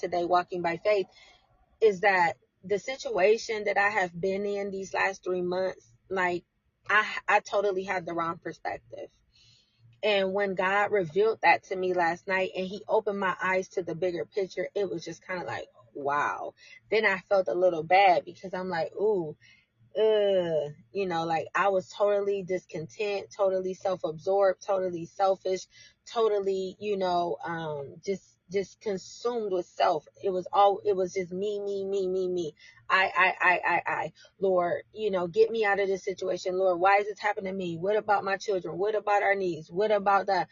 today, walking by faith, is that the situation that I have been in these last 3 months, like I totally had the wrong perspective. And when God revealed that to me last night and he opened my eyes to the bigger picture, it was just kind of like, wow. Then I felt a little bad because I'm like, ooh, like I was totally discontent, totally self-absorbed, totally selfish, totally, just consumed with self. It was just me. I. Lord, get me out of this situation. Lord, why is this happening to me? What about my children? What about our needs? What about that?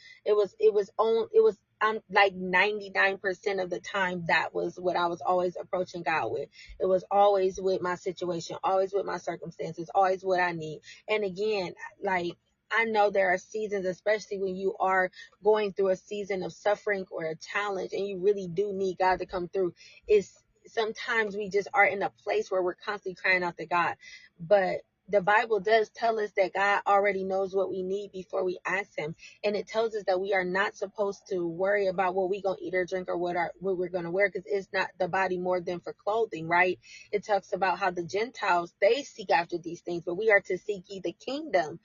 I'm like 99% of the time, that was what I was always approaching God with. It was always with my situation, always with my circumstances, always what I need. And again, like, I know there are seasons, especially when you are going through a season of suffering or a challenge and you really do need God to come through. Is sometimes we just are in a place where we're constantly crying out to God. But the Bible does tell us that God already knows what we need before we ask him. And it tells us that we are not supposed to worry about what we gonna eat or drink or what we're gonna wear, because it's not the body more than for clothing, right? It talks about how the Gentiles, they seek after these things, but we are to seek ye the kingdom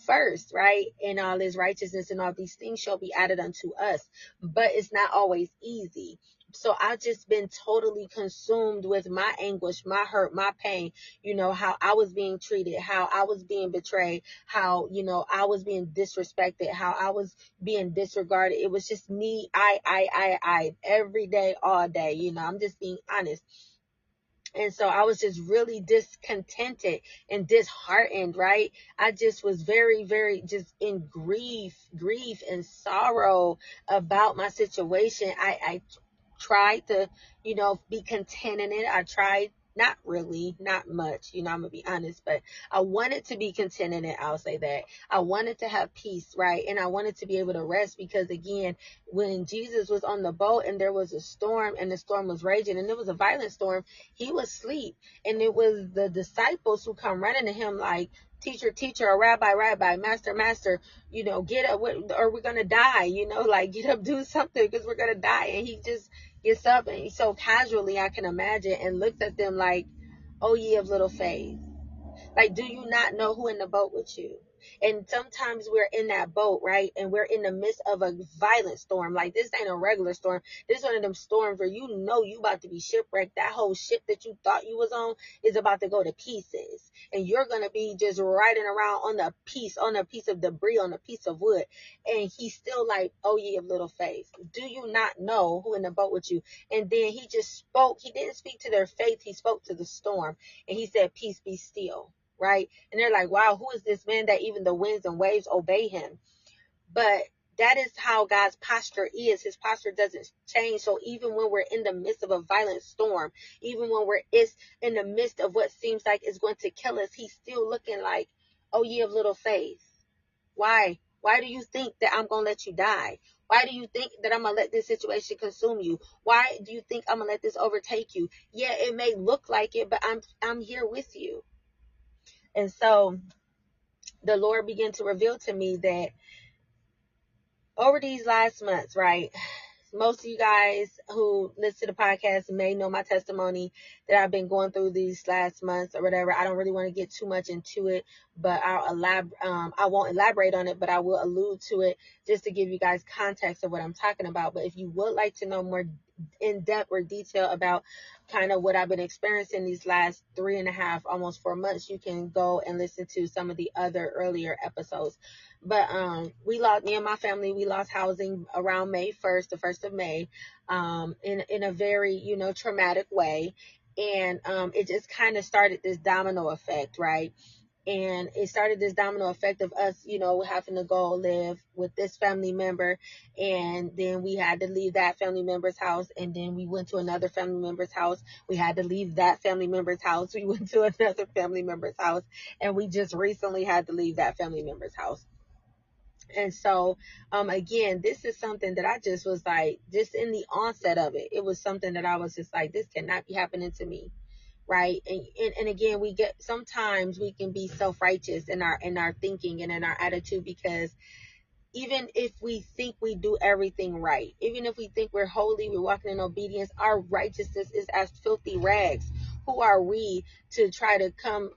first, right? And all his righteousness and all these things shall be added unto us. But it's not always easy. So I've just been totally consumed with my anguish, my hurt, my pain, how I was being treated, how I was being betrayed, how, I was being disrespected, how I was being disregarded. It was just me, I, every day, all day, I'm just being honest. And so I was just really discontented and disheartened, right? I just was very, very just in grief and sorrow about my situation. I tried to, be content in it. I tried, not really, not much, I'm gonna be honest, but I wanted to be content in it. I'll say that. I wanted to have peace, right? And I wanted to be able to rest, because again, when Jesus was on the boat and there was a storm and the storm was raging and it was a violent storm, he was asleep. And it was the disciples who come running to him like, teacher, teacher, or rabbi, rabbi, master, master, get up, or we're going to die, like, get up, do something, because we're going to die. And he just gets up, and so casually, I can imagine, and looks at them like, oh, ye of little faith. Like, do you not know who in the boat with you? And sometimes we're in that boat, right? And we're in the midst of a violent storm. Like, this ain't a regular storm. This is one of them storms where you about to be shipwrecked. That whole ship that you thought you was on is about to go to pieces. And you're going to be just riding around on a piece of debris, on a piece of wood. And he's still like, oh, ye of little faith. Do you not know who in the boat with you? And then he just spoke. He didn't speak to their faith. He spoke to the storm. And he said, peace, be still. Right? And they're like, wow, who is this man that even the winds and waves obey him? But that is how God's posture is. His posture doesn't change. So even when we're in the midst of a violent storm, even when we're in the midst of what seems like it's going to kill us, he's still looking like, oh, ye of little faith. Why? Why do you think that I'm going to let you die? Why do you think that I'm going to let this situation consume you? Why do you think I'm going to let this overtake you? Yeah, it may look like it, but I'm here with you. And so the Lord began to reveal to me that over these last months, right? Most of you guys who listen to the podcast may know my testimony that I've been going through these last months or whatever. I don't really want to get too much into it, but I won't elaborate on it, but I will allude to it just to give you guys context of what I'm talking about. But if you would like to know more in depth or detail about kind of what I've been experiencing these last 3.5, almost 4 months, you can go and listen to some of the other earlier episodes. But me and my family, we lost housing around May 1st, the 1st of May, in a very, traumatic way. And it just kind of started this domino effect, right? And it started this domino effect of us, having to go live with this family member. And then we had to leave that family member's house. And then we went to another family member's house. We had to leave that family member's house. We went to another family member's house. And we just recently had to leave that family member's house. And so, again, this is something that I just was like, just in the onset of it, it was something that I was just like, this cannot be happening to me. Right. And again, sometimes we can be self-righteous in our thinking and in our attitude, because even if we think we do everything right, even if we think we're holy, we're walking in obedience, our righteousness is as filthy rags. Who are we to try to come,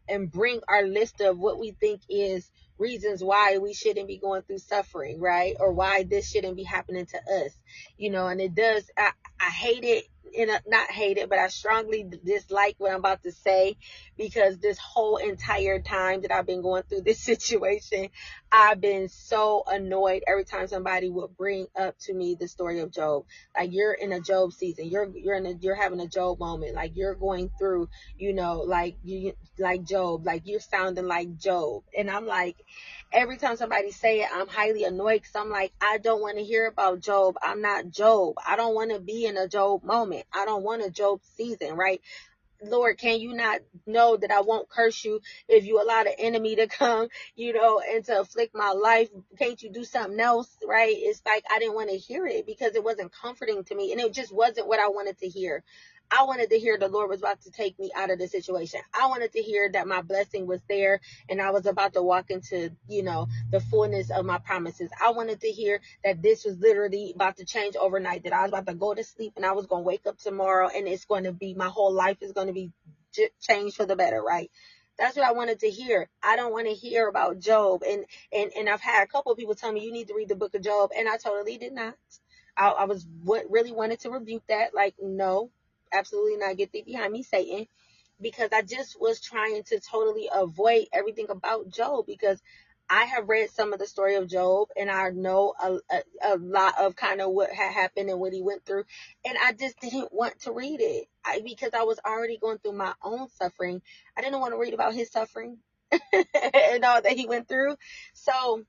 and bring our list of what we think is reasons why we shouldn't be going through suffering, right? Or why this shouldn't be happening to us, and it does. I hate it. Not hate it, but I strongly dislike what I'm about to say, because this whole entire time that I've been going through this situation, I've been so annoyed every time somebody would bring up to me the story of Job. Like, you're in a Job season, you're having a Job moment, like you're going through, like Job, like you're sounding like Job. And I'm like, every time somebody say it, I'm highly annoyed, because I'm like, I don't want to hear about Job. I'm not Job. I don't want to be in a Job moment. I don't want a Job season, right? Lord, can you not know that I won't curse you if you allow the enemy to come, and to afflict my life? Can't you do something else, right? It's like, I didn't want to hear it because it wasn't comforting to me, and it just wasn't what I wanted to hear. I wanted to hear the Lord was about to take me out of the situation. I wanted to hear that my blessing was there and I was about to walk into, the fullness of my promises. I wanted to hear that this was literally about to change overnight, that I was about to go to sleep and I was going to wake up tomorrow and it's going to be, my whole life is going to be changed for the better, right? That's what I wanted to hear. I don't want to hear about Job. And I've had a couple of people tell me, you need to read the book of Job. And I totally did not. I was really wanted to rebuke that. Like, no, absolutely not. Get thee behind me, Satan. Because I just was trying to totally avoid everything about Job, because I have read some of the story of Job and I know a lot of kind of what had happened and what he went through. And I just didn't want to read it because I was already going through my own suffering. I didn't want to read about his suffering and all that he went through. So,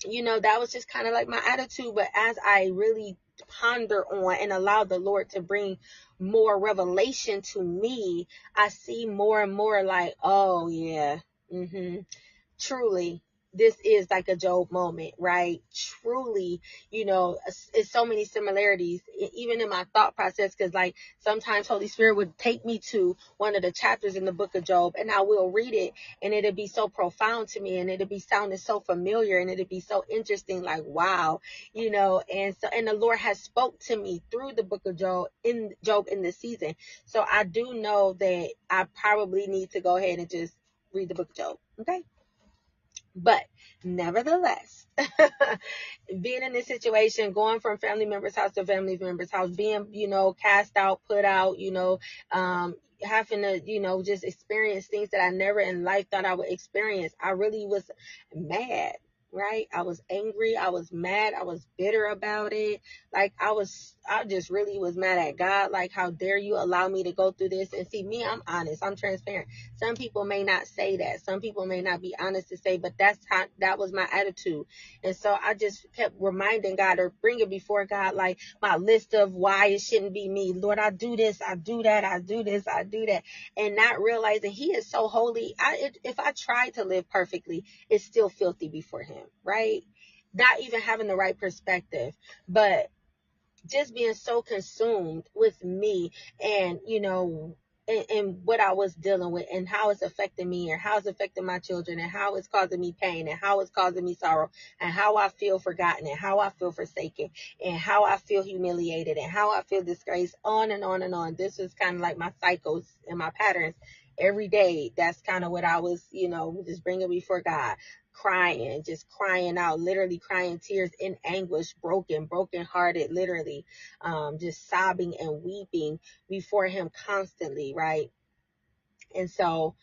that was just kind of like my attitude. But as I really ponder on and allow the Lord to bring more revelation to me, I see more and more like, oh yeah, truly, this is like a Job moment, right? Truly, it's so many similarities, even in my thought process, because like sometimes Holy Spirit would take me to one of the chapters in the book of Job and I will read it and it'll be so profound to me and it'll be sounding so familiar and it'll be so interesting, like, wow, and the Lord has spoke to me through the book of Job in this season. So I do know that I probably need to go ahead and just read the book of Job. Okay. But nevertheless, being in this situation, going from family member's house to family member's house, being, cast out, put out, having to, just experience things that I never in life thought I would experience. I really was mad, right? I was angry. I was mad. I was bitter about it. Like I just really was mad at God. Like, how dare you allow me to go through this? And see, me, I'm honest. I'm transparent. Some people may not say that. Some people may not be honest to say, but that was my attitude. And so I just kept reminding God, or bringing before God, like my list of why it shouldn't be me. Lord, I do this, I do that, I do this, I do that. And not realizing he is so holy. If I try to live perfectly, it's still filthy before him, right? Not even having the right perspective, but just being so consumed with me and, and what I was dealing with and how it's affecting me and how it's affecting my children and how it's causing me pain and how it's causing me sorrow and how I feel forgotten and how I feel forsaken and how I feel humiliated and how I feel disgraced, on and on and on. This was kind of like my cycles and my patterns every day. That's kind of what I was, just bringing before God, crying, just crying out, literally crying tears in anguish, broken hearted, literally, just sobbing and weeping before him constantly, right? And so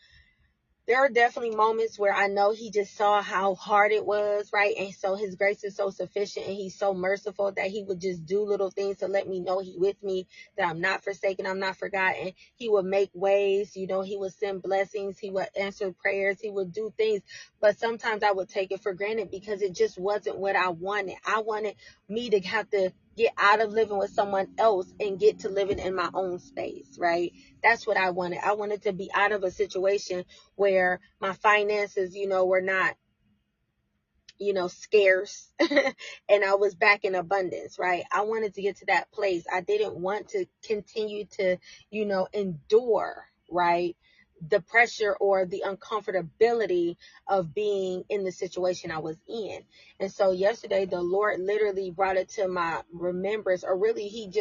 there are definitely moments where I know he just saw how hard it was, right? And so his grace is so sufficient and he's so merciful that he would just do little things to let me know he with me, that I'm not forsaken, I'm not forgotten. He would make ways, he would send blessings, he would answer prayers, he would do things. But sometimes I would take it for granted because it just wasn't what I wanted. I wanted me to have to get out of living with someone else and get to living in my own space, right? That's what I wanted. I wanted to be out of a situation where my finances, were not, scarce and I was back in abundance, right? I wanted to get to that place. I didn't want to continue to, endure, right? the pressure or the uncomfortability of being in the situation I was in. And so yesterday, the Lord literally brought it to my remembrance, or really, He just